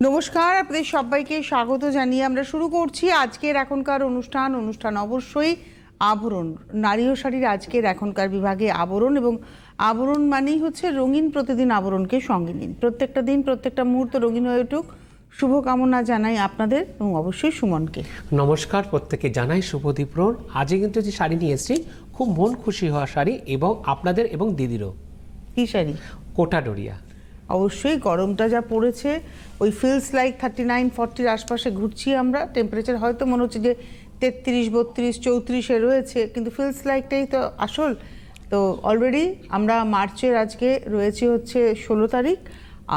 নমস্কার, আপনাদের সবাইকে স্বাগত জানিয়ে আমরা শুরু করছি আজকের এখনকার অনুষ্ঠান অবশ্যই আবরণ। নারী ও শাড়ির আজকের এখনকার বিভাগে আবরণ, এবং আবরণ মানেই হচ্ছে রঙিন। প্রতিদিন আবরণকে সঙ্গে নিন, প্রত্যেকটা দিন প্রত্যেকটা মুহূর্ত রঙিন হয়ে উঠুক। শুভকামনা জানাই আপনাদের এবং অবশ্যই সুমনকে। নমস্কার, প্রত্যেকে জানাই শুভ দীপ্রহর। আজকে কিন্তু যে শাড়ি নিয়ে এসেছি খুব মন খুশি হওয়া শাড়ি, এবং আপনাদের এবং দিদিরও। কি শাড়ি? কোটা ডোরিয়া। অবশ্যই গরমটা যা পড়েছে, ওই ফিলস লাইক 39-40 আশপাশে ঘুরছি আমরা। টেম্পারেচার হয়তো মনে হচ্ছে যে 33, 32, 34-এ রয়েছে, কিন্তু ফিলস লাইকটাই তো আসল। তো অলরেডি আমরা মার্চের আজকে রয়েছে হচ্ছে 16 তারিখ,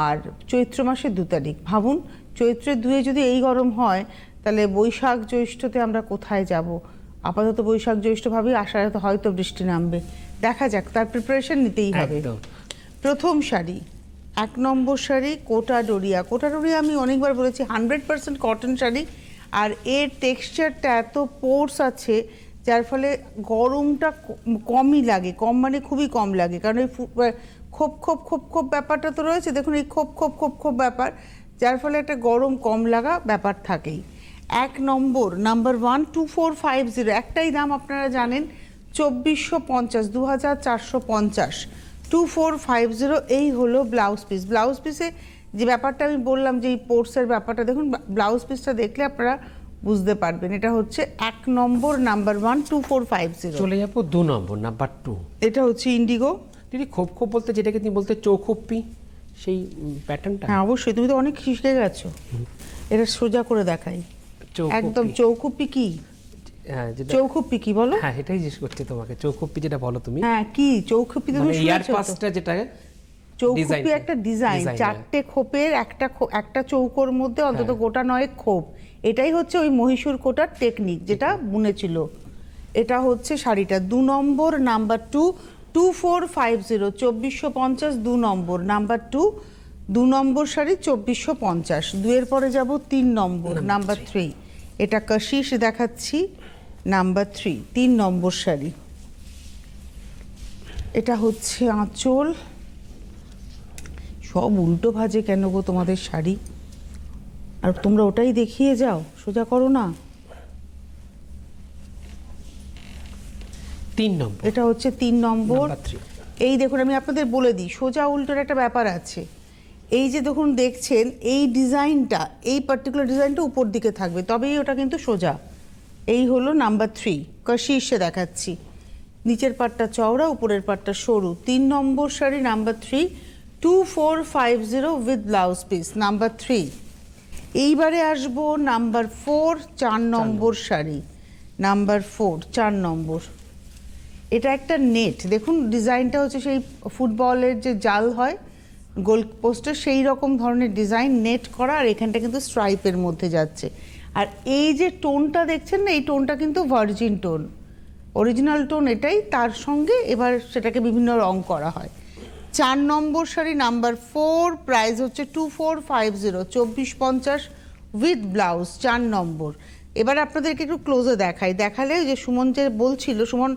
আর চৈত্র মাসের 2 তারিখ। ভাবুন, চৈত্রের 2-এ যদি এই গরম হয়, তাহলে বৈশাখ জ্যৈষ্ঠতে আমরা কোথায় যাব? আপাতত বৈশাখ জ্যৈষ্ঠ ভাবি, আষাঢ়ে তো হয়তো বৃষ্টি নামবে। দেখা যাক, তার প্রিপারেশন নিতেই হবে। প্রথম শাড়ি, 1 নম্বর শাড়ি কোটা ডোরিয়া। কোটা ডোরিয়া আমি অনেকবার বলেছি 100% কটন শাড়ি, আর এর টেক্সচারটা এত পোর্স আছে যার ফলে গরমটা কমই লাগে। কম মানে খুবই কম লাগে, কারণ এই খোপ খোপ খোপ খোপ ব্যাপারটা তো রয়েছে। দেখুন এই খোপ খোপ খোপ খোপ ব্যাপার, যার ফলে একটা গরম কম লাগা ব্যাপার থাকেই। 1 নম্বর, নাম্বার 1, 2450। একটাই দাম আপনারা জানেন, 2450, 2450। 2450 এই হলো ব্লাউজ পিস। ব্লাউজ পিসে যে ব্যাপারটা আমি বললাম, যে এই পোর্সের ব্যাপারটা দেখুন, ব্লাউজ পিসটা দেখলে আপনারা বুঝতে পারবেন। এটা হচ্ছে 1 নম্বর, নাম্বার 1, 2450। চলে যাবো 2 নম্বর, নাম্বার 2। এটা হচ্ছে ইন্ডিগো। দিদি খোপ খোপ বলতে যেটাকে তুমি বলতে চৌখুপ্পি, সেই প্যাটার্নটা। হ্যাঁ অবশ্যই, তুমি তো অনেক শিখে গেছো। এটা সোজা করে দেখাই, একদম চৌখুপ্পি। কি চৌখুপ্পি কি বলো? হ্যাঁ, এটাই জিজ্ঞেস করছি তোমাকে, চৌখুপ্পি যেটা বলো তুমি। হ্যাঁ, কি চৌখুপ্পি? তুমি ইয়ার পাসটা যেটা চৌখুপ্পি একটা ডিজাইন, 4টে খোপের একটা চৌকোর মধ্যে অন্তত গোটা 9 খোপ। এটাই হচ্ছে ওই মহীশূর কোটার টেকনিক যেটা বুনেছিল। এটা হচ্ছে শাড়িটা 2 নম্বর, নাম্বার 2, 2450, 2450, 2 নম্বর, নাম্বার 2, 2 নম্বর শাড়ি 2450। 2-এর পরে যাব 3 নম্বর, নাম্বার 3। এটা কাশিশ দেখাচ্ছি, নাম্বার 3, 3 নম্বর শাড়ি। এটা হচ্ছে আঁচল। সব উল্টো ভাজে কেন গো তোমাদের শাড়ি? আর তোমরা ওটাই দেখিয়ে যাও, সোজা করো না। 3 নম্বর। এটা হচ্ছে 3 নম্বর। এই দেখুন, আমি আপনাদের বলে দিই, সোজা উল্টোর একটা ব্যাপার আছে। এই যে দেখুন দেখছেন, এই ডিজাইনটা, এই পার্টিকুলার ডিজাইনটা উপর দিকে থাকবে, তবেই ওটা কিন্তু সোজা। এই হলো নাম্বার 3, শীর্ষে দেখাচ্ছি। নিচের পাটটা চওড়া, উপরের পাটটা সরু। 3 নম্বর sari, number 3, 2450 with blouse piece, number 3। এইবারে আসবো নাম্বার 4, 4 নম্বর শাড়ি, নাম্বার 4, 4 নম্বর। এটা একটা নেট, দেখুন ডিজাইনটা হচ্ছে সেই ফুটবলের যে জাল হয় গোল পোস্টের, সেই রকম ধরনের ডিজাইন, নেট করা, আর এখানটা কিন্তু স্ট্রাইপের মধ্যে যাচ্ছে। আর এই যে টোনটা দেখছেন না, এই টোনটা কিন্তু ভার্জিন টোন, অরিজিনাল টোন এটাই। তার সঙ্গে এবার সেটাকে বিভিন্ন রং করা হয়। 4 নম্বর শাড়ি, নাম্বার 4, প্রাইস হচ্ছে 2450, 2450 উইথ ব্লাউজ, 4 নম্বর। এবার আপনাদেরকে একটু ক্লোজে দেখালে যে সুমন যে বলছিল, সুমন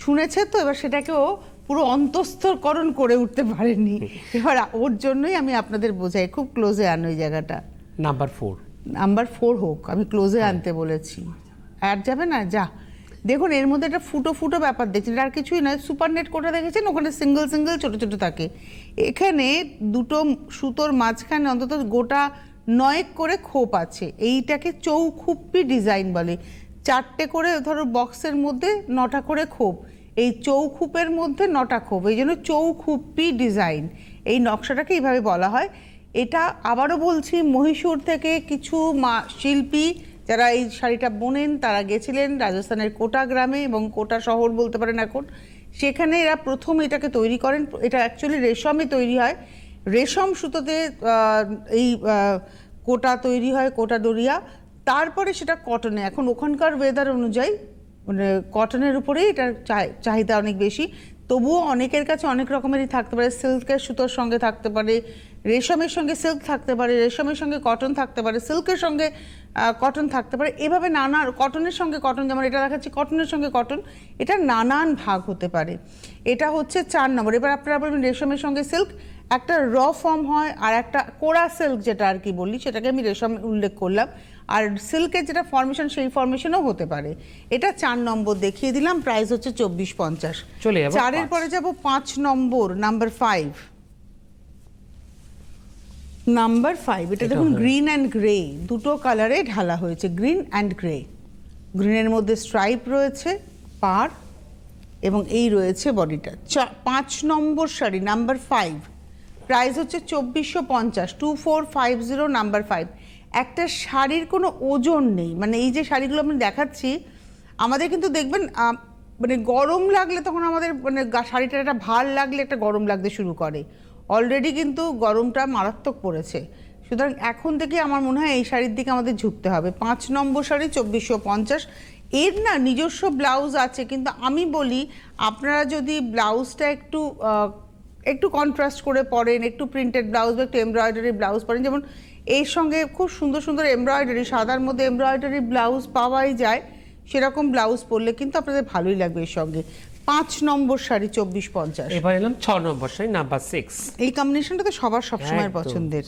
শুনেছে তো, এবার সেটাকেও পুরো অন্তঃস্থকরণ করে উঠতে পারেনি। এবার ওর জন্যই আমি আপনাদের বোঝাই, খুব ক্লোজে আনো এই জায়গাটা। নাম্বার 4, নাম্বার 4 হোক, আমি ক্লোজে আনতে বলেছি। আর যাবে না, যা। দেখুন এর মধ্যে একটা ফুটো ফুটো ব্যাপার দেখছেন, আর কিছুই নয়। সুপার নেট কোটা দেখেছেন, ওখানে সিঙ্গেল সিঙ্গেল ছোট ছোট থাকে। এখানে দুটো সুতোর মাঝখানে অন্তত গোটা 9 করে খোপ আছে। এইটাকে চৌখুপ্পি ডিজাইন বলে। 4টে করে ধরো বক্সের মধ্যে 9টা করে খোপ, এই চৌখুপের মধ্যে 9টা খোপ, এই জন্য চৌখুপ্পি ডিজাইন। এই নকশাটাকে এইভাবে বলা হয়। এটা আবারও বলছি, মহীশূর থেকে কিছু শিল্পী যারা এই শাড়িটা বোনেন, তারা গেছিলেন রাজস্থানের কোটা গ্রামে, এবং কোটা শহর বলতে পারেন এখন। সেখানে এরা প্রথম এটাকে তৈরি করেন। এটা অ্যাকচুয়ালি রেশমে তৈরি হয়, রেশম সুতোতে এই কোটা তৈরি হয়, কোটা ডোরিয়া। তারপরে সেটা কটনে, এখন ওখানকার ওয়েদার অনুযায়ী মানে কটনের উপরেই এটার চাহিদা অনেক বেশি। তবুও অনেকের কাছে অনেক রকমেরই থাকতে পারে, সিল্কের সুতোর সঙ্গে থাকতে পারে, রেশমের সঙ্গে সিল্ক থাকতে পারে, রেশমের সঙ্গে কটন থাকতে পারে, সিল্কের সঙ্গে কটন থাকতে পারে, এভাবে নানা, কটনের সঙ্গে কটন, যেমন এটা দেখাচ্ছি কটনের সঙ্গে কটন, এটা নানান ভাগ হতে পারে। এটা হচ্ছে 4 নম্বর। এবার আপনারা বলবেন রেশমের সঙ্গে সিল্ক, একটা র ফর্ম হয় আর একটা কোরা সিল্ক যেটা আর কি বলি, সেটাকে আমি রেশম উল্লেখ করলাম, আর সিল্কের যেটা ফর্মেশন সেই ফর্মেশনও হতে পারে। এটা 4 নম্বর দেখিয়ে দিলাম, প্রাইস হচ্ছে 2450। চলে যাবো 4-এর পরে যাব 5 নম্বর, নাম্বার 5। নাম্বার 5, এটা দেখুন গ্রিন অ্যান্ড গ্রে, দুটো কালারে ঢালা হয়েছে, গ্রিন অ্যান্ড গ্রে। গ্রিনের মধ্যে স্ট্রাইপ রয়েছে, পার, এবং এই রয়েছে বডিটা। 5 নম্বর শাড়ি, নাম্বার 5, প্রাইস হচ্ছে 2450, 2450, নাম্বার 5। একটা শাড়ির কোনো ওজন নেই, মানে এই যে শাড়িগুলো আমি দেখাচ্ছি, আমাদের কিন্তু দেখবেন মানে গরম লাগলে তখন আমাদের মানে শাড়িটা একটা ভার লাগলে একটা গরম লাগতে শুরু করে, অলরেডি কিন্তু গরমটা মারাত্মক পড়েছে। সুতরাং এখন থেকে আমার মনে হয় এই শাড়ির দিকে আমাদের ঝুঁকতে হবে। 5 নম্বর শাড়ি 2450। এর না নিজস্ব ব্লাউজ আছে, কিন্তু আমি বলি আপনারা যদি ব্লাউজটা একটু কন্ট্রাস্ট করে পরেন, একটু প্রিন্টেড ব্লাউজ বা একটু এমব্রয়ডারি ব্লাউজ পরেন, যেমন এর সঙ্গে খুব সুন্দর সুন্দর এমব্রয়ডারি, সাদার মধ্যে এমব্রয়ডারি ব্লাউজ পাওয়াই যায়, সেরকম ব্লাউজ পরলে কিন্তু আপনাদের ভালোই লাগবে এর সঙ্গে। 5 নম্বর শাড়ি 2450। এবার এলাম 6 নম্বর শাড়ি, নাম্বার 6। এই কম্বিনেশনটা তো সবার সবসময় একদম পছন্দের।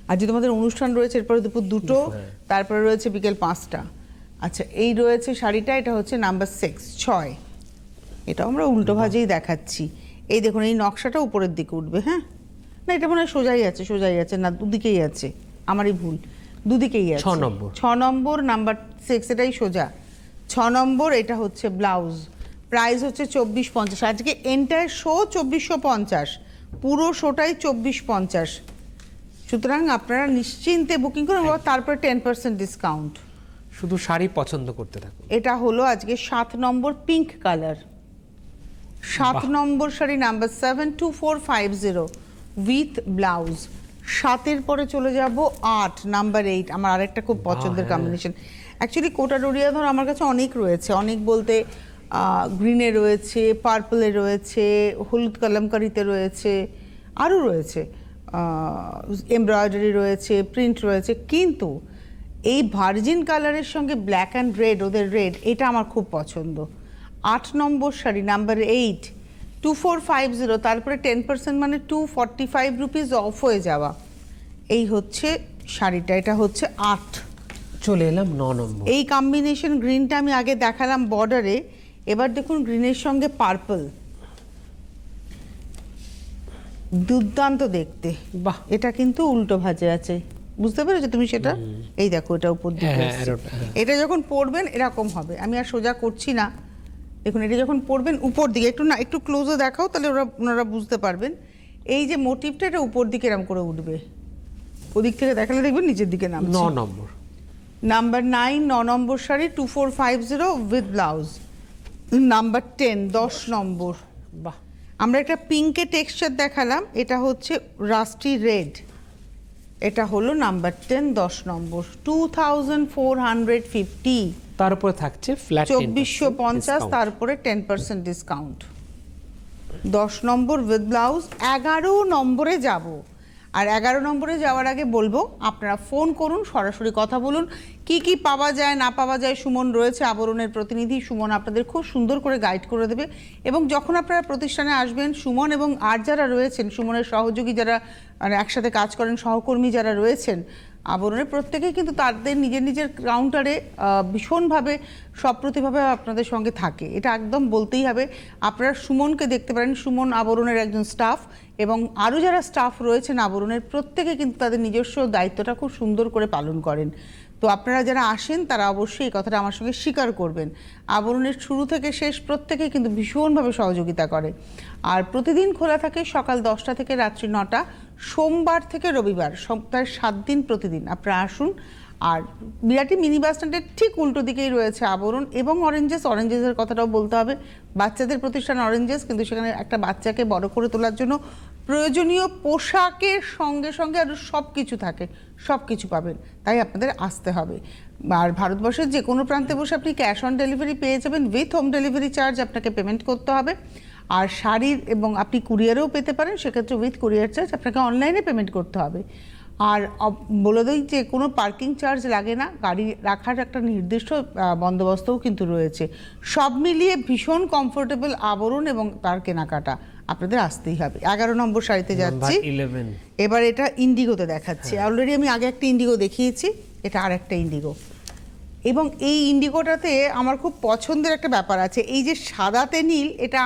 আর যে তোমাদের অনুষ্ঠান রয়েছে এরপরে দুপুর 2টো, তারপরে রয়েছে বিকেল 5টা। আচ্ছা, এই রয়েছে শাড়িটা, এটা হচ্ছে নাম্বার 6। এটা আমরা উল্টো ভাজেই দেখাচ্ছি। এই দেখুন, এই নকশাটা উপরের দিকে উঠবে, হ্যাঁ না এটা মনে হয় সোজাই আছে, না দুদিকেই আছে, আমারই ভুল, দুদিকেই আছে। 6 নম্বর, 6 নম্বর, নাম্বার 6, এটাই সোজা। 6 নম্বর, এটা হচ্ছে ব্লাউজ, প্রাইস হচ্ছে 2450। আজকে এন্টায়ার শো 2450, পুরো শোটাই 2450। সুতরাং আপনারা নিশ্চিন্তে বুকিং করুন, তারপর 10% ডিসকাউন্ট। শুধু শাড়ি পছন্দ করতে থাকুন। এটা হলো আজকে 7 নম্বর, পিঙ্ক কালার। 7 নম্বর শাড়ি, নাম্বার 7, 2450, উইথ ব্লাউজ। 7-এর পরে চলে যাব 8, নাম্বার 8, আমার আরেকটা খুব পছন্দের কম্বিনেশন। অ্যাকচুয়ালি কোটা ডোরিয়া ধর আমার কাছে অনেক রয়েছে, অনেক বলতে গ্রিনে রয়েছে, পার্পলে রয়েছে, হলুদ কালামকারিতে রয়েছে, আরও রয়েছে, এমব্রয়ডারি রয়েছে, প্রিন্ট রয়েছে, কিন্তু এই ভার্জিন কালারের সঙ্গে ব্ল্যাক অ্যান্ড রেড, ওদের রেড, এটা আমার খুব পছন্দ। 8 নম্বর শাড়ি, নাম্বার 8, 2450, তারপরে 10% মানে 245 রুপিস অফ হয়ে যাওয়া। এই হচ্ছে শাড়িটা, এটা হচ্ছে 8। চলে এলাম 9 নম্বর। এই কম্বিনেশন গ্রিনটা আমি আগে দেখালাম বর্ডারে, এবার দেখুন গ্রিনের সঙ্গে পার্পল, দুর্দান্ত দেখতে। বাহ, এটা কিন্তু উল্টো ভাজে আছে, বুঝতে পেরেছো তুমি সেটা? এই দেখো, এটা উপর দিকে এসছে। এটা যখন পরবেন এরকম হবে, আমি আর সোজা করছি না, দেখুন এটা যখন পরবেন উপর দিকে, একটু ক্লোজে দেখাও, তাহলে ওনারা বুঝতে পারবেন। এই যে মোটিভটা, এটা উপর দিকে এরকম করে উঠবে, ওদিক থেকে দেখালে দেখবেন নিচের দিকে নামছে। 9 নম্বর, নাম্বার 9, 9 নম্বর শাড়ি 2450 উইথ ব্লাউজ। নাম্বার 10, 10 নম্বর। বাহ, আমরা একটা পিঙ্কে টেক্সচার দেখালাম, এটা হচ্ছে রাস্টি রেড। এটা হলো নাম্বার 10, 10 নম্বর, 2450। তার উপরে থাকছে ফ্ল্যাট 2450, তারপরে 10% ডিসকাউন্ট। 10 number with blouse. 11 নম্বরে যাব, আর 11 নম্বরে যাওয়ার আগে বলবো আপনারা ফোন করুন, সরাসরি কথা বলুন, কি কি পাওয়া যায় না পাওয়া যায়। সুমন রয়েছে, আবরণের প্রতিনিধি সুমন, আপনাদের খুব সুন্দর করে গাইড করে দেবে। এবং যখন আপনারা প্রতিষ্ঠানে আসবেন, সুমন এবং আর যারা রয়েছেন, সুমনের সহযোগী যারা মানে একসাথে কাজ করেন, সহকর্মী যারা রয়েছেন আবরণের, প্রত্যেকেই কিন্তু তাদের নিজের নিজের কাউন্টারে ভীষণভাবে সপ্রতিভাবে আপনাদের সঙ্গে থাকে, এটা একদম বলতেই হবে। আপনারা সুমনকে দেখতে পারেন, সুমন আবরণের একজন স্টাফ, এবং আরও যারা স্টাফ রয়েছেন আবরণের, প্রত্যেকে কিন্তু তাদের নিজস্ব দায়িত্বটা খুব সুন্দর করে পালন করেন। তো আপনারা যারা আসেন তারা অবশ্যই এই কথাটা আমার সঙ্গে স্বীকার করবেন, আবরণের শুরু থেকে শেষ প্রত্যেকেই কিন্তু ভীষণভাবে সহযোগিতা করে। আর প্রতিদিন খোলা থাকে সকাল 10টা থেকে রাত্রি 9টা, সোমবার থেকে রবিবার, সপ্তাহে 7 দিন প্রতিদিন। আপনারা আসুন। আর বিরাটি মিনি বাস স্ট্যান্ডের ঠিক উল্টো দিকেই রয়েছে আবরণ এবং অরেঞ্জেসের কথাটাও বলতে হবে। বাচ্চাদের প্রতিষ্ঠান অরেঞ্জেস, কিন্তু সেখানে একটা বাচ্চাকে বড় করে তোলার জন্য প্রয়োজনীয় পোশাকের সঙ্গে সঙ্গে আরও সব কিছু থাকে, সব কিছু পাবেন, তাই আপনাদের আসতে হবে। আর ভারতবর্ষের যে কোনো প্রান্তে বসে আপনি ক্যাশ অন ডেলিভারি পেয়ে যাবেন, উইথ হোম ডেলিভারি চার্জ আপনাকে পেমেন্ট করতে হবে। আর শাড়ির এবং আপনি কুরিয়ারেও পেতে পারেন, সেক্ষেত্রে উইথ কুরিয়ার চার্জ আপনাকে অনলাইনে পেমেন্ট করতে হবে। আর বলে দিই যে কোনো পার্কিং চার্জ লাগে না, গাড়ি রাখার একটা নির্দিষ্ট বন্দোবস্তও কিন্তু রয়েছে। সব মিলিয়ে ভীষণ কমফোর্টেবল আবরণ এবং তার কেনাকাটা, আপনাদের আসতেই হবে। 11 নম্বর শাড়িতে যাচ্ছি। এবার এটা ইন্ডিগোতে দেখাচ্ছি। অলরেডি আমি আগে একটা ইন্ডিগো দেখিয়েছি, এটা আর একটা ইন্ডিগো। এবং এই ইন্ডিগোটাতে আমার খুব পছন্দের একটা ব্যাপার আছে, এই যে সাদাতে নীল, এটা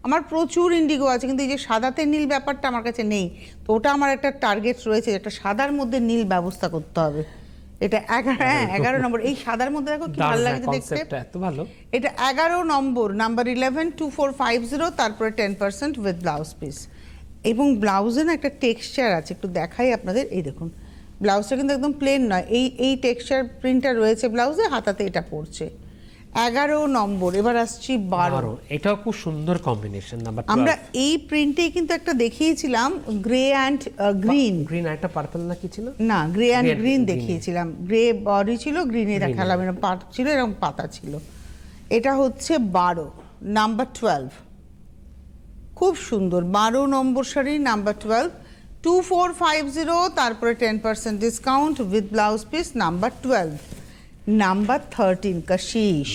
আমার প্রচুর ইন্ডিগো আছে, কিন্তু এই যে সাদাতে নীল ব্যাপারটা আমার কাছে নেই। তো ওটা আমার একটা টার্গেট রয়েছে, একটা সাদার মধ্যে নীল ব্যবস্থা করতে হবে। এটা 11 নম্বর। এই সাদার মধ্যে দেখো কি ভালো লাগে দেখতে, এত ভালো। এটা 11 নম্বর, নাম্বার 11 2450, তারপরে 10% উইথ ব্লাউজ পিস। এবং ব্লাউজে না একটা টেক্সচার আছে, একটু দেখাই আপনাদের। এই দেখুন, ব্লাউজটা কিন্তু একদম প্লেন নয়, এই টেক্সচার প্রিন্টটা রয়েছে ব্লাউজে, হাতাতে এটা পড়ছে। 11 নম্বর। এবার আসছি 12। এটাও খুব সুন্দর কম্বিনেশন। নাম্বার 12, আমরা এই প্রিন্টেই কিন্তু একটা দেখিয়েছিলাম, গ্রে অ্যান্ড গ্রিন। গ্রিন একটা পার্পল না কি ছিল? না, গ্রে অ্যান্ড গ্রিন দেখিয়েছিলাম। গ্রে বডি ছিল, গ্রিনে দেখালাম, এরকম পাতা ছিল, এরকম পাতা ছিল। এটা হচ্ছে 12, নাম্বার 12। খুব সুন্দর 12 নম্বর শাড়ি, নাম্বার 12, 2450, তারপরে 10% discount with blouse piece, number 12। Number 13 কাশিশ।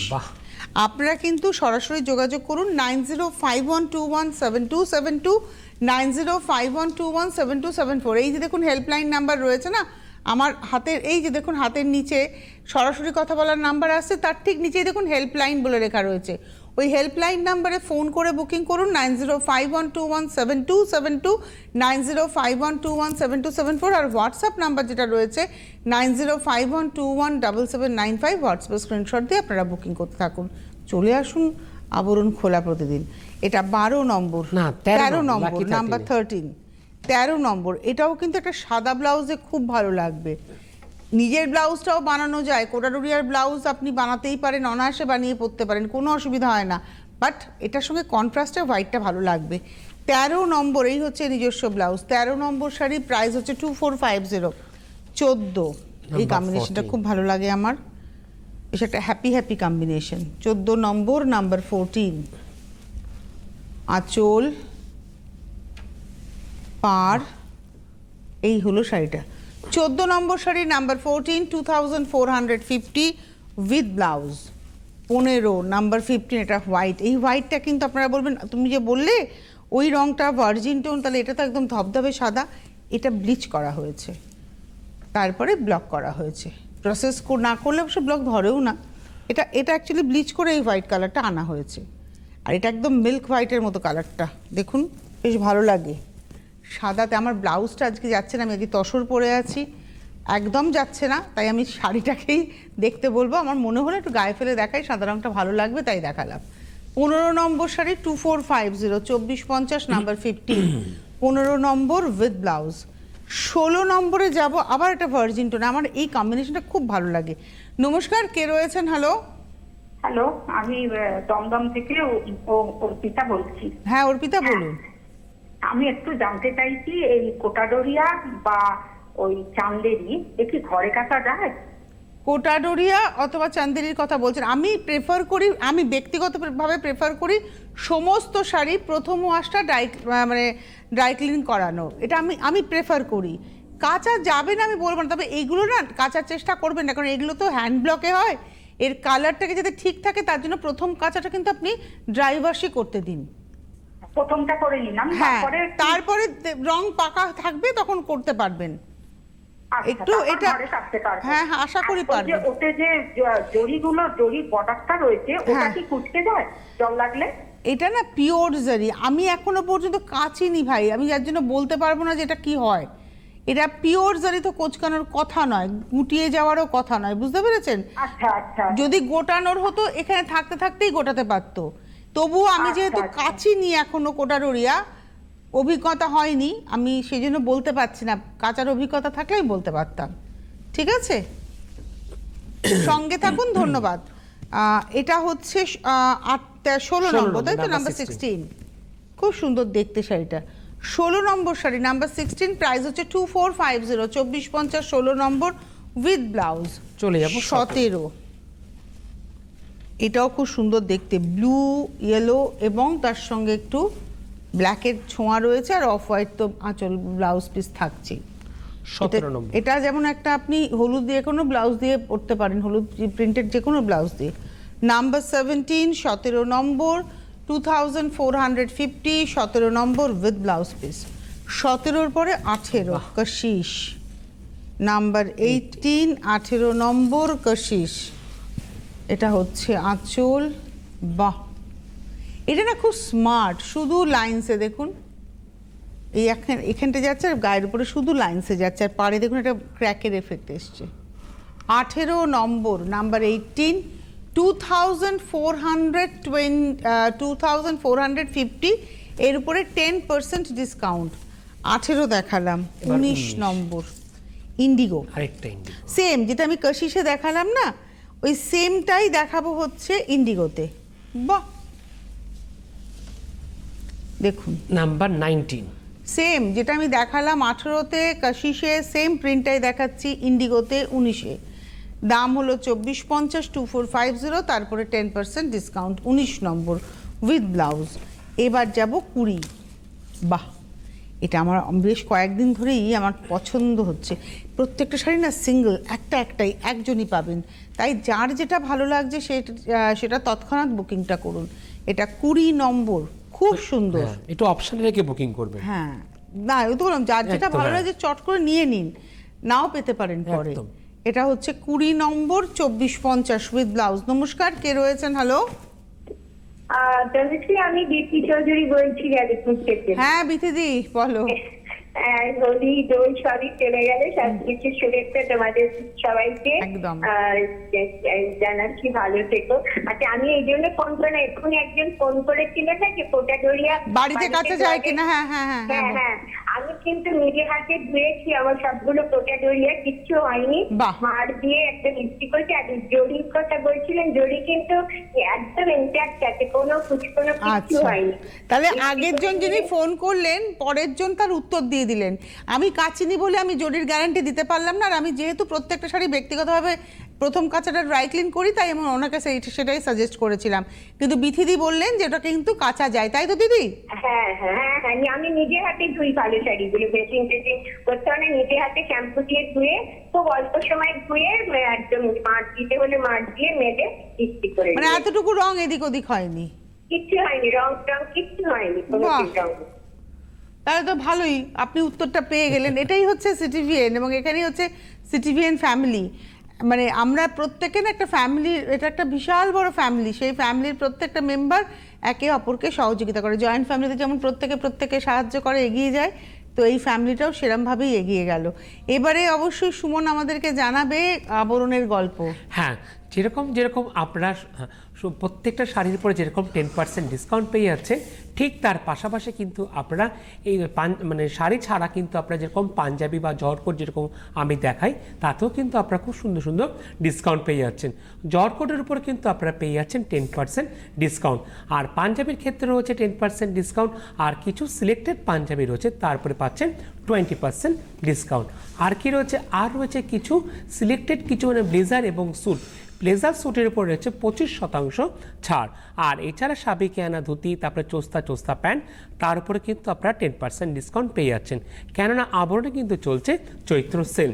আপনারা কিন্তু সরাসরি যোগাযোগ করুন 9051217272, 9051217274। এই যে দেখুন হেল্পলাইন নাম্বার রয়েছে না আমার হাতের, এই যে দেখুন হাতের নিচে সরাসরি কথা বলার নাম্বার আসছে, তার ঠিক নিচেই দেখুন হেল্পলাইন বলে লেখা রয়েছে। ওই হেল্পলাইন নাম্বারে ফোন করে বুকিং করুন 9051217272, 9051217274। আর হোয়াটসঅ্যাপ নাম্বার যেটা রয়েছে 9051217795, হোয়াটসঅ্যাপে স্ক্রিনশট দিয়ে আপনারা বুকিং করতে থাকুন। চলে আসুন আবরণ খোলা প্রতিদিন। এটা 12 নম্বর, না 13 নম্বর, নাম্বার 13, 13 নম্বর। এটাও কিন্তু একটা সাদা ব্লাউজে খুব ভালো লাগবে। নিজের ব্লাউজটাও বানানো যায়, কোটাডুরিয়ার ব্লাউজ আপনি বানাতেই পারেন, অনায়াসে বানিয়ে পরতে পারেন, কোনো অসুবিধা হয় না। বাট এটার সঙ্গে কন্ট্রাস্টে হোয়াইটটা ভালো লাগবে। 13 নম্বর, এই হচ্ছে নিজস্ব ব্লাউজ। 13 নম্বর শাড়ি, প্রাইস হচ্ছে 2450, 14। এই কম্বিনেশনটা খুব ভালো লাগে আমার, বেশ একটা হ্যাপি কম্বিনেশন। 14 নম্বর, নাম্বার 14। আঁচল, পাড়, এই হলো শাড়িটা। 14 নম্বর sari, number 14, 2450 with blouse. 15, number 15, এটা হোয়াইট। এই হোয়াইটটা কিন্তু আপনারা বলবেন, তুমি যে বললে ওই রঙটা ভার্জিন টোন, তাহলে এটা তো একদম ধবধবে সাদা। এটা ব্লিচ করা হয়েছে, তারপরে ব্লক করা হয়েছে। প্রসেস না করলে অবশ্য ব্লক ধরেও না। এটা অ্যাকচুয়ালি ব্লিচ করে এই হোয়াইট কালারটা আনা হয়েছে। আর এটা একদম মিল্ক হোয়াইটের মতো কালারটা, দেখুন বেশ ভালো লাগে সাদাতে। আমার ব্লাউজটা আজকে যাচ্ছে না, আমি আজকে তসর পরে আছি, একদম যাচ্ছে না, তাই আমি শাড়িটাকেই দেখতে বলবো। আমার মনে হলো একটু গায়ে ফেলে দেখাই, সাদা রঙটা ভালো লাগবে, তাই দেখালাম। 15 নম্বর শাড়ি, 2450, 2450, নাম্বার 15, 15 নম্বর উইথ ব্লাউজ। 16 নম্বরে যাব, আবার একটা ভার্জিন টোন। আমার এই কম্বিনেশনটা খুব ভালো লাগে। নমস্কার, কে রয়েছেন? হ্যালো, আমি দমদম থেকে অর্পিতা বলছি। হ্যাঁ অর্পিতা, বলুন। আমি একটু জানতে চাইছি, এই কোটাডোরিয়া বা ওই চান্দেরি কি ঘরে কাটা যায়? কোটাডোরিয়া অথবা চান্দেরির কথা বলছেন। আমি প্রেফার করি, আমি ব্যক্তিগতভাবে প্রেফার করি সমস্ত শাড়ি প্রথম ওয়াশটা ড্রাই ক্লিন করানো। এটা আমি প্রেফার করি। কাঁচা যাবে না আমি বলবো না, তবে এইগুলো না কাচার চেষ্টা করবেন না, কারণ এগুলো তো হ্যান্ড ব্লকে হয়। এর কালারটাকে যাতে ঠিক থাকে তার জন্য প্রথম কাঁচাটা কিন্তু আপনি ড্রাই ওয়াশই করতে দিন। প্রথমটা করে নিলাম, হ্যাঁ, তারপরে রং পাকা থাকবে তখন করতে পারবেন। একটু এটা হ্যাঁ আশা করি পারবেন। ওতে যে জরি বর্ডারটা রয়েছে, ওটা কি কুচকে যায় জল লাগলে? এটা না পিওর জারি, আমি এখনো পর্যন্ত কাচিনি ভাই, আমি যার জন্য বলতে পারবো না যে এটা কি হয়। এটা পিওর জারি, তো কোচকানোর কথা নয়, গুটিয়ে যাওয়ারও কথা নয়, বুঝতে পেরেছেন? আচ্ছা। যদি গোটানোর হতো এখানে থাকতে থাকতেই গোটাতে পারতো। তবুও আমি যেহেতু কাচিনি এখনো কোটাডোরিয়া, অভিজ্ঞতা হয়নি, আমি সেই জন্য বলতে পারছি না। কাচার অভিজ্ঞতা থাকলে আমি বলতে পারতাম। ঠিক আছে, সঙ্গে থাকুন, ধন্যবাদ। এটা হচ্ছে 16 নম্বর, তাই তো? নাম্বার 16, খুব সুন্দর দেখতে শাড়িটা। 16 নম্বর শাড়ি, নাম্বার 16, প্রাইস হচ্ছে 2450, 2450, 16 নম্বর উইথ ব্লাউজ। চলে যাবো 17। এটাও খুব সুন্দর দেখতে, ব্লু ইয়েলো এবং তার সঙ্গে একটু ব্ল্যাকের ছোঁয়া রয়েছে, আর অফ হোয়াইট তো আঁচল ব্লাউজ পিস থাকছেই। 17 নম্বর। এটা যেমন একটা আপনি হলুদ দিয়ে কোনো ব্লাউজ দিয়ে পরতে পারেন, হলুদ প্রিন্টেড যে কোনো ব্লাউজ দিয়ে। নাম্বার 17, 17 নম্বর, 2450, 17 নম্বর উইথ ব্লাউজ পিস। 17-র পরে 18 কশিশ। নাম্বার 18, 18 নম্বর কশিশ। এটা হচ্ছে আঁচল। বাহ, এটা না খুব স্মার্ট, শুধু লাইন্সে দেখুন, এই এখানটা যাচ্ছে আর গায়ের উপরে শুধু লাইন্সে যাচ্ছে, আর পাড়ে দেখুন একটা ক্র্যাকের এফেক্ট এসছে। 18 নম্বর, নাম্বার 18, 2450, এর উপরে 10% ডিসকাউন্ট। 18 দেখালাম। 19 নম্বর ইন্ডিগো, আরেকটা ইন্ডিগো। সেম যেটা আমি কশিশে দেখালাম না, ওই সেমটাই দেখাবো হচ্ছে ইন্ডিগোতে। বাহ, দেখুন নাম্বার 19, সেম যেটা আমি দেখালাম 18-তে কশিশে, সেম প্রিন্টটাই দেখাচ্ছি ইন্ডিগোতে 19-এ। দাম হলো 2450, 2450, তারপরে 10% ডিসকাউন্ট। 19 number with blouse. এবার যাব 20। বাহ, এটা আমার বেশ কয়েকদিন ধরেই আমার পছন্দ হচ্ছে। প্রত্যেকটা শাড়ি না সিঙ্গেল, একটাই একজনই পাবেন, তাই যার যেটা ভালো লাগছে সেটা তৎক্ষণাৎ বুকিংটা করুন। এটা 20 নম্বর, খুব সুন্দর। একটু অপশন রেখে বুকিং করবেন। হ্যাঁ, না ওই তো বললাম, যার যেটা একদম, ভালো হ্যাঁ। লাগছে চট করে নিয়ে নিন, নাও পেতে পারেন পরে। একদম। এটা হচ্ছে 20 নম্বর, 2450 উইথ ব্লাউজ। নমস্কার, কে রয়েছেন? হ্যালো। তনুশ্রী, আমি দীপ্তি চৌধুরী বলছি যাদবপুর থেকে। হ্যাঁ বিথিদি, বলো। হোলি দোল সবই চলে গেলে, সবকিছু শুভেচ্ছা তোমাদের সবাইকে। একদম। জানাচ্ছি ভালো থেকো। আচ্ছা, আমি এই জন্য ফোন করলাম, এক্ষুনি একজন ফোন করেছিল না যে কোটাডোরিয়া বাড়িতে কাছে যায় কিনা? হ্যাঁ হ্যাঁ হ্যাঁ হ্যাঁ হ্যাঁ, আমি কিন্তু নিজে হাতে ধুয়েছি, আমার সবগুলো কোটাডোরিয়া, কিচ্ছু হয়নি। বাহ। মার দিয়ে একটা মিষ্টি করছি। আর জরির কথা বলছিলেন, জরি কিন্তু একদম ইনট্যাক্ট আছে, কোনো কিচ্ছু আচ্ছা, হয়নি। তাহলে আগের জন যিনি ফোন করলেন, পরের জন তার উত্তর দিয়ে দিলেন। আমি কাচিনি বলে আমি জরির গ্যারান্টি দিতে পারলাম না, আর আমি যেহেতু প্রত্যেকটা শাড়ি ব্যক্তিগতভাবে প্রথম কাঁচাটা ড্রাই ক্লিন করি, তাই আমি ওনাকে সেটাই সাজেস্ট করেছিলাম। কিন্তু বিথিদি বললেন যে ওটা কিন্তু কাঁচা যায়, তাই তো দিদি? হ্যাঁ হ্যাঁ হ্যাঁ, আমি নিজে হাতে ধুই ভালো শাড়িগুলো, বেসিং টেসিং করতে হয় না, নিজে হাতে শ্যাম্পু দিয়ে ধুয়ে খুব অল্প সময় ধুয়ে একদম মাঠ দিতে হলে মাঠ দিয়ে মেজে ইস্ত্রি করে মানে দিই। এতটুকু রং এদিক ওদিক হয়নি? কিচ্ছু হয়নি, রং টং কিচ্ছু হয়নি, কোনো বাহ। রং। তাহলে তো ভালোই, আপনি উত্তরটা পেয়ে গেলেন। এটাই হচ্ছে সিটিভিএন, এবং এখানেই হচ্ছে সিটিভিএন ফ্যামিলি। মানে আমরা প্রত্যেকে না একটা ফ্যামিলি, এটা একটা বিশাল বড় ফ্যামিলি, সেই ফ্যামিলির প্রত্যেকটা মেম্বার একে অপরকে সহযোগিতা করে। জয়েন্ট ফ্যামিলিতে যেমন প্রত্যেকে সাহায্য করে, এগিয়ে যায়, তো এই ফ্যামিলিটাও সেরমভাবেই এগিয়ে গেল। এবারে অবশ্যই সুমন আমাদেরকে জানাবে আবরণের গল্প। হ্যাঁ, যেরকম আপনারা প্রত্যেকটা শাড়ির উপরে যেরকম 10% ডিসকাউন্ট পেয়ে যাচ্ছেন, ঠিক তার পাশাপাশি কিন্তু আপনারা এই মানে শাড়ি ছাড়া কিন্তু আপনারা যেরকম পাঞ্জাবি বা জর্কট যেরকম আমি দেখাই, তাতেও কিন্তু আপনারা খুব সুন্দর সুন্দর ডিসকাউন্ট পেয়ে যাচ্ছেন। জর্কটের উপর কিন্তু আপনারা পেয়ে যাচ্ছেন 10% ডিসকাউন্ট, আর পাঞ্জাবির ক্ষেত্রে রয়েছে 10% ডিসকাউন্ট, আর কিছু সিলেক্টেড পাঞ্জাবি রয়েছে তারপরে পাচ্ছেন 20% ডিসকাউন্ট। আর কি রয়েছে? আর রয়েছে কিছু সিলেক্টেড কিছু মানে ব্লেজার এবং স্যুট, ব্লেজার স্যুটের উপর রয়েছে 25% ছাড়। আর এছাড়া সাবেকিয়ানা ধুতি, তারপরে চোস্তা প্যান্ট, তার উপরে কিন্তু আপনারা 10% ডিসকাউন্ট পেয়ে যাচ্ছেন, কেননা আবরণে কিন্তু চলছে চৈত্র সেল।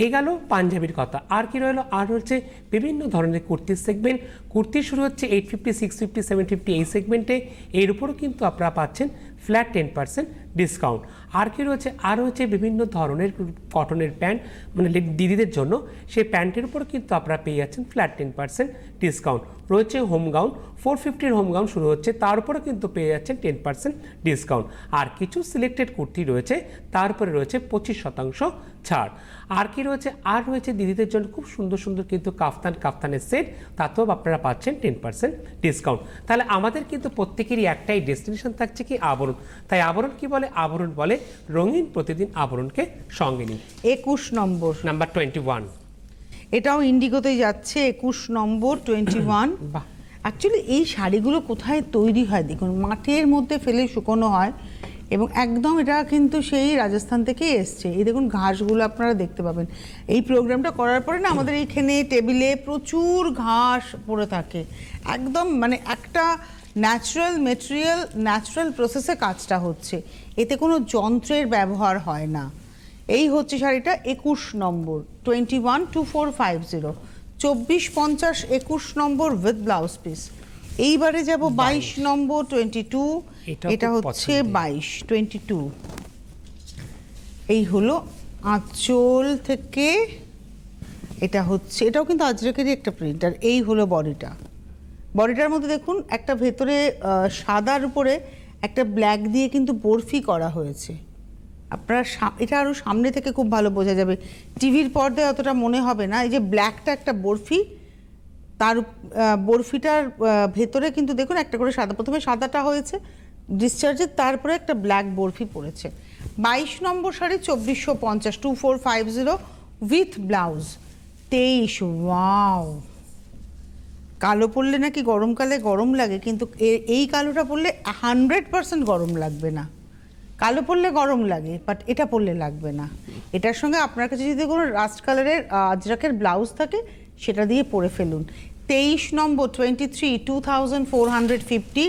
এই গেল পাঞ্জাবির কথা। আর কি রইল? আর হচ্ছে বিভিন্ন ধরনের কুর্তির সেগমেন্ট। কুর্তি শুরু হচ্ছে 850, 650, 750 এই সেগমেন্টে, এর উপরও কিন্তু আপনারা পাচ্ছেন ফ্ল্যাট 10% ডিসকাউন্ট। আর কি রয়েছে? আর রয়েছে বিভিন্ন ধরনের কটনের প্যান্ট, মানে দিদিদের জন্য, সেই প্যান্টের উপর কিন্তু আপনারা পেয়ে যাচ্ছেন ফ্ল্যাট 10% ডিসকাউন্ট। রয়েছে হোম গাউন, 450-র হোম গাউন শুরু হচ্ছে, তার উপরে কিন্তু পেয়ে যাচ্ছেন 10% ডিসকাউন্ট। আর কিছু সিলেক্টেড কুর্তি রয়েছে, তার উপরে রয়েছে 25% ছাড়। আর কি রয়েছে? আর রয়েছে দিদিদের জন্য খুব সুন্দর সুন্দর কিন্তু কাফতানের সেট, তাতেও আপনারা পাচ্ছেন 10% ডিসকাউন্ট। তাহলে আমাদের কিন্তু প্রত্যেকেরই একটাই ডেস্টিনেশন থাকছে কি? আবরণ। তাই আবরণ কি বলে? আবরণ বলে রঙিন প্রতিদিন আবরণকে সঙ্গে নিন। 21 নম্বর, নাম্বার 21, এটাও ইন্ডিগোতেই যাচ্ছে। 21 নম্বর 21। বাহ। অ্যাকচুয়ালি এই শাড়িগুলো কোথায় তৈরি হয় দেখুন, মাঠের মধ্যে ফেলে শুকোনো হয়, এবং একদম এটা কিন্তু সেই রাজস্থান থেকেই এসছে। এই দেখুন ঘাসগুলো আপনারা দেখতে পাবেন। এই প্রোগ্রামটা করার পরে না আমাদের এইখানে টেবিলে প্রচুর ঘাস পড়ে থাকে, একদম মানে একটা ন্যাচারাল মেটেরিয়াল, ন্যাচারাল প্রসেসে কাজটা হচ্ছে, এতে কোনো যন্ত্রের ব্যবহার হয় না। এই হচ্ছে শাড়িটা 21 নম্বর 212450, 2450 21 নম্বর উইথ ব্লাউজ পিস। এইবারে যাব 22 নম্বর 22, এটা হচ্ছে 22 22। এই হলো আঁচল থেকে, এটা হচ্ছে, এটাও কিন্তু আজরাকেরই একটা প্রিন্ট। আর এই হলো বডিটা। বডিটার মধ্যে দেখুন একটা ভেতরে সাদার উপরে একটা ব্ল্যাক দিয়ে কিন্তু বরফি করা হয়েছে। আপনারা এটা আরও সামনে থেকে খুব ভালো বোঝা যাবে, টিভির পর্দায় অতটা মনে হবে না। এই যে ব্ল্যাকটা একটা বরফি, তার বরফিটার ভেতরে কিন্তু দেখুন একটা করে সাদা, প্রথমে সাদাটা হয়েছে ডিসচার্জের, তারপরে একটা ব্ল্যাক বরফি পড়েছে। 22 নম্বর শাড়ি 2450, 2450 উইথ ব্লাউজ। 23, ওয়াও! কালো পরলে নাকি গরমকালে গরম লাগে, কিন্তু এই কালোটা পরলে 100% গরম লাগবে না। কালো পরলে গরম লাগে, বাট এটা পরলে লাগবে না। এটার সঙ্গে আপনার কাছে যদি কোনো রাস্ট কালারের আজরাকের ব্লাউজ থাকে সেটা দিয়ে পরে ফেলুন। 23 নম্বর 23, 2450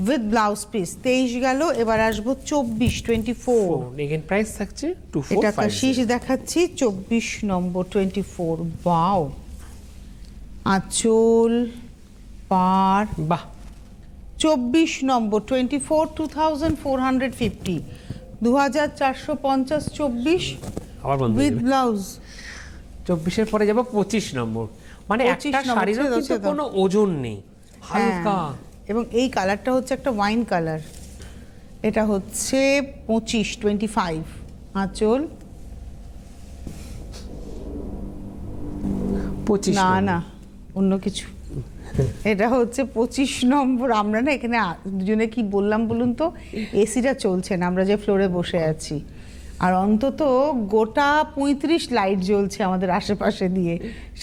উইথ ব্লাউজ পিস। 23 গেল, এবার আসবো 24 24। এগেইন প্রাইস থাকছে এটা 2450। কাশিস দেখাচ্ছি 24 নম্বর 24। ওয়াও! আঁচল পার, বাহ! 24 নম্বর 24, 2450, 2450 24 আবার বন্ধ উইথ ব্লাউজ। 24-এর পরে যাব 25 নম্বর। মানে 25 একটা নম্বর, শাড়িরও ছেড়ে দাও, কিন্তু ছেড়ে দাও। কোনো ওজন নেই, হালকা। হ্যাঁ, এবং এই কালারটা হচ্ছে একটা ওয়াইন কালার। এটা হচ্ছে 25 25। আঁচল 25 না নম্বর। না, অন্য কিছু। এটা হচ্ছে 25 নম্বর। আমরা না এখানে দুজনে কি বললাম বলুন তো, এসিটা চলছে না, আমরা যে ফ্লোরে বসে আছি, আর অন্তত গোটা 35 লাইট জ্বলছে আমাদের আশেপাশে দিয়ে,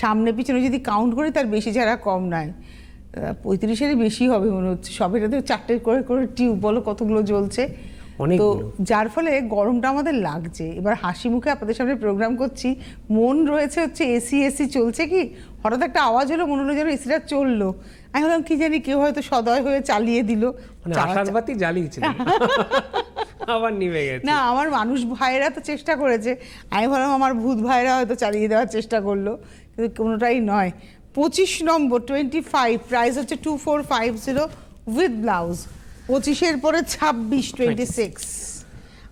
সামনে পিছনে যদি কাউন্ট করি তার বেশি ছাড়া কম নয়। 35-এরই বেশি হবে মনে হচ্ছে। সবেটাতে 4টে করে করে টিউব, বলো কতগুলো জ্বলছে। তো অনেকগুলো। যার ফলে গরমটা আমাদের লাগছে। এবার হাসি মুখে আপনাদের সামনে প্রোগ্রাম করছি, মন রয়েছে হচ্ছে এসি, এসি চলছে কি, হঠাৎ একটা আওয়াজ হলো, মনে হলো যেন এসিটা চললো। আমি ভাবলাম কি জানি কেউ হয়তো সদয় হয়ে চালিয়ে দিল, মানে আশার বাতি জ্বালিয়েছিলেন, আবার নিভে গেছে। না আমার মানুষ ভাইয়েরা তো চেষ্টা করেছে, আমি ভাবলাম আমার ভূত ভাইয়েরা হয়তো চালিয়ে দেওয়ার চেষ্টা করলো, কিন্তু কোনোটাই নয়। 25 নম্বর 25, প্রাইস হচ্ছে 2450 উইথ ব্লাউজ। 25-এর পরে 26 26।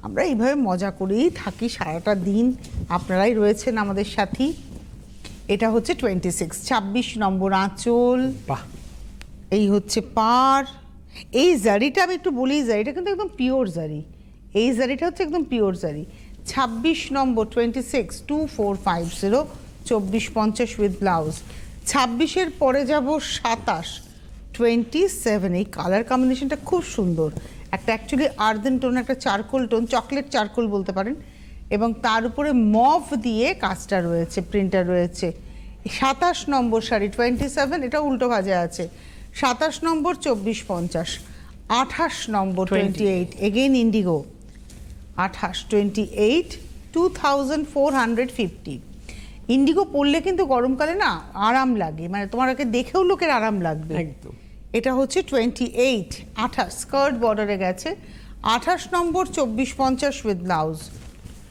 আমরা এইভাবে মজা করেই থাকি সারাটা দিন, আপনারাই রয়েছেন আমাদের সাথী। এটা হচ্ছে 26, 26 নম্বর আঁচল। বাহ! এই হচ্ছে পার। এই জারিটা আমি একটু বলি, জারিটা কিন্তু একদম পিওর জারি। এই জারিটা হচ্ছে একদম পিওর জারি। 26 নম্বর 26, 2450, 2450 উইথ ব্লাউজ। 26-এর পরে যাব 27 27। এই কালার কম্বিনেশনটা খুব সুন্দর, একটা অ্যাকচুয়ালি আর্দেন টোন, একটা চারকোল টোন, চকলেট চারকোল বলতে পারেন, এবং তার উপরে মভ দিয়ে কাজটা রয়েছে, প্রিন্টার রয়েছে। 27 নম্বর শাড়ি 27, এটা উল্টো ভাজা আছে। 27 নম্বর 2450, 28 নম্বর 28, এগেইন ইন্ডিগো। 28 28, 2450। ইন্ডিগো পরলে কিন্তু গরমকালে না আরাম লাগে, মানে তোমাকে দেখেও লোকের আরাম লাগবে একদম। এটা হচ্ছে 28, 28 স্কার্ট বর্ডারে গেছে। 28 নম্বর 2450 উইথ ব্লাউজ।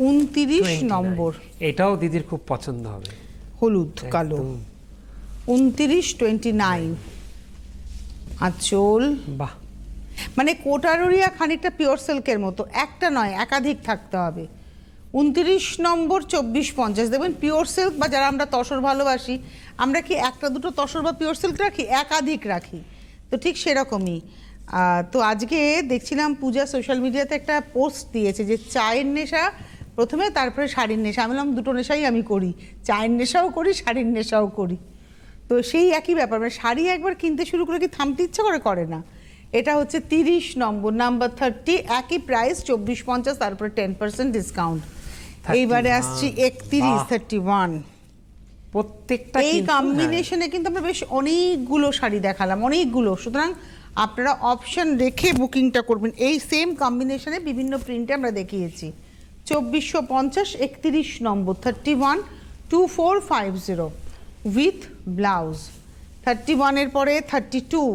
29 নম্বর, এটাও দিদির খুব পছন্দ হবে, হলুদ কালো। একদম। 29 29। আঁচল বাহ! মানে কোটারুরিয়া খানিকটা পিওর সিল্কের মতো, একটা নয় একাধিক থাকতে হবে। 29 নম্বর 2450, দেখবেন পিওর সিল্ক, বা যারা আমরা তসর ভালোবাসি, আমরা কি একটা দুটো তসর বা পিওর সিল্ক রাখি, একাধিক রাখি, তো ঠিক সেরকমই। তো আজকে দেখছিলাম পূজা সোশ্যাল মিডিয়াতে একটা পোস্ট দিয়েছে যে চায়ের নেশা প্রথমে, তারপরে শাড়ির নেশা। আমি বললাম দুটো নেশাই আমি করি, চায়ের নেশাও করি, শাড়ির নেশাও করি। তো সেই একই ব্যাপার, মানে শাড়ি একবার কিনতে শুরু করে কি থামতে ইচ্ছা করে না। এটা হচ্ছে 30 নম্বর, নাম্বার 30, একই প্রাইস 2450, তারপরে 10% ডিসকাউন্ট। এইবারে আসছি 31 31। প্রত্যেকটা এই কিন্তু, কম্বিনেশনে কিন্তু আমরা বেশ অনেকগুলো শাড়ি দেখালাম, অনেকগুলো। সুতরাং আপনারা অপশন রেখে বুকিংটা করবেন। এই সেম কম্বিনেশনে বিভিন্ন প্রিন্টে আমরা দেখিয়েছি। 2450 31 নম্বর 312450 উইথ ব্লাউজ। 31 এর পরে 32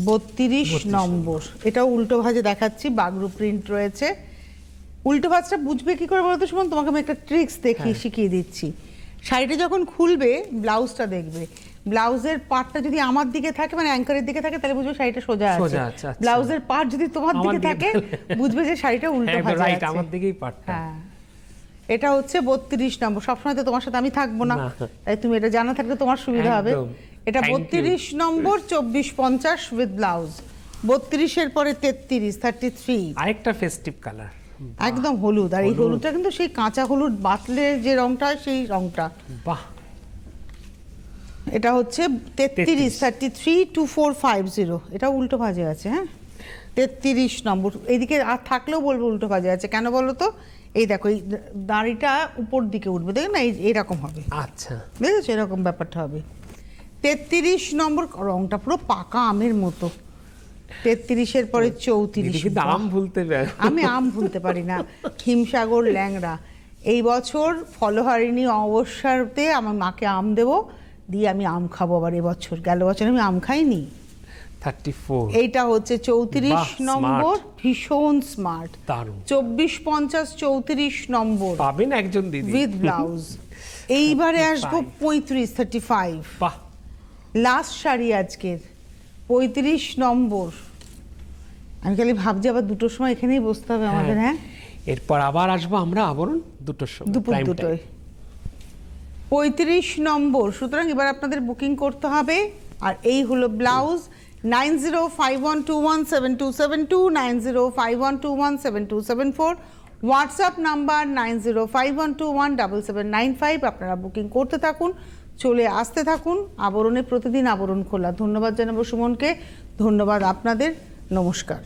32 নম্বর, এটাও উল্টো ভাঁজে দেখাচ্ছি, বাগরু প্রিন্ট রয়েছে। উল্টো ভাঁজটা বুঝবে কি করে বলতো সুমন, তোমাকে আমি একটা ট্রিক্স শিখিয়ে দিচ্ছি। শাড়িটা যখন খুলবে ব্লাউজটা দেখবে, ব্লাউজের পার্টটা যদি আমার দিকে থাকে মানে অ্যাঙ্কারের দিকে থাকে তাহলে বুঝবে শাড়িটা সোজা আছে। ব্লাউজের পার্ট যদি তোমার দিকে থাকে বুঝবে যে শাড়িটা উল্টো ভাঁজে আছে। আমার দিকেই পার্টটা। হ্যাঁ, এটা হচ্ছে 32 নম্বর। সবসময় তো তোমার সাথে আমি থাকবো না, তাই তুমি এটা জানা থাকলে তোমার সুবিধা হবে। এটা 32 নম্বর 2450 উইথ ব্লাউজ। 32 এর পরে 33 33 আরেকটা ফেস্টিভ কালার, একদম হলুদ। আর এই হলুদটা কিন্তু সেই কাঁচা হলুদ বাটলে যে রংটা সেই রংটা। বাহ। এটা হচ্ছে 33 332450, এটা উল্টো ভাঁজে আছে। হ্যাঁ, 33 নম্বর। এইদিকে আর থাকলেও বলবো উল্টো ভাঁজে আছে, কেন বলো তো? এই দেখো, এই দাড়িটা উপর দিকে উঠবে, দেখো না, এইরকম হবে। আচ্ছা, দেখেছো, এরকম ব্যাপারটা হবে। 33 নম্বর, রংটা পুরো পাকা আমের মতো। 33 এর পরে 34। আম ভুলতে আমি আম ভুলতে পারি না। হিমসাগর ল্যাংড়া। এই বছর ফলহারিণী অবসরতে আমার মাকে আম দেবো, দিয়ে আমি আম খাবো আবার এবছর। গেল বছর আমি আম খাইনি। 34, এইটা হচ্ছে 34 নম্বর, ভীষণ স্মার্ট। 2450 34 নম্বর পাবেন একজন দিদি উইথ ব্লাউজ। এইবারে আসবো 35 35। বাহ, লাস্ট শাড়ি আজকের 35 নম্বর। আমি খালি ভাবছি আবার দুটোর সময় এখানেই বসতে হবে আমাদের। হ্যাঁ, এরপর আবার আসবো আমরা আবরণ দুটোর সময়, দুপুর prime time। 35 নম্বর। সুতরাং এবার আপনাদের বুকিং করতে হবে। আর এই হলো ব্লাউজ। 9051217272 9051217274, WhatsApp number 9051217795। আপনারা বুকিং করতে থাকুন, চলে আসতে থাকুন। আবরণে প্রতিদিন আবরণ খোলা। ধন্যবাদ জানাবো সুমনকে, ধন্যবাদ আপনাদের, নমস্কার।